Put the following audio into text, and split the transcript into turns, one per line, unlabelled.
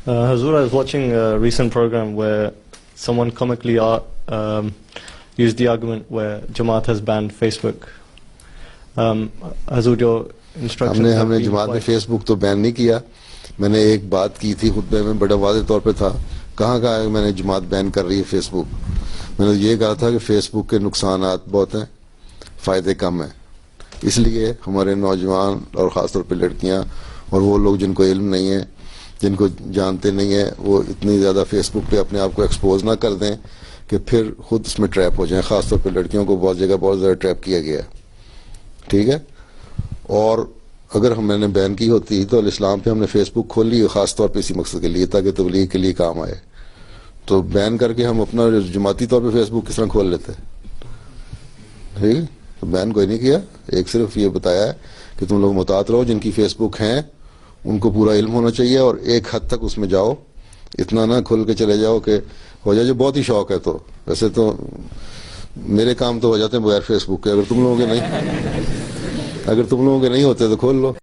Hazur, I was watching a recent program where someone comically used the argument where Jamaat has banned Facebook. Hazur, your instructions have
ہم نے
been
جماعت نے
quite...
face بک تو بین نہیں کیا. میں نے ایک بات کی تھی خطبے میں, بڑا واضح طور پہ تھا. کہاں کہا ہے میں نے جماعت بین کر رہی ہے فیس بک. میں نے یہ کہا تھا کہ فیس بک کے نقصانات بہت ہیں, فائدے کم ہیں. اس لیے ہمارے نوجوان اور خاص طور پہ لڑکیاں اور وہ لوگ جن کو علم نہیں ہے, جن کو جانتے نہیں ہیں, وہ اتنی زیادہ فیس بک پہ اپنے آپ کو ایکسپوز نہ کر دیں کہ پھر خود اس میں ٹریپ ہو جائیں. خاص طور پہ لڑکیوں کو بہت جگہ بہت زیادہ ٹریپ کیا گیا ہے. ٹھیک ہے. اور اگر میں نے بین کی ہوتی تو الاسلام پہ ہم نے فیس بک کھول لی خاص طور پہ اسی مقصد کے لیے تاکہ تبلیغ کے لیے کام آئے. تو بین کر کے ہم اپنا جماعتی طور پہ فیس بک کس طرح کھول لیتے. ٹھیک ہے. تو بین کوئی نہیں کیا, ایک صرف یہ بتایا ہے کہ تم لوگ محتاط رہو. جن کی فیس بک ہیں ان کو پورا علم ہونا چاہیے اور ایک حد تک اس میں جاؤ, اتنا نہ کھل کے چلے جاؤ کہ ہو جائے. جو بہت ہی شوق ہے تو ویسے تو میرے کام تو ہو جاتے ہیں بغیر فیس بک کے. اگر تم لوگوں کے نہیں ہوتے تو کھول لو.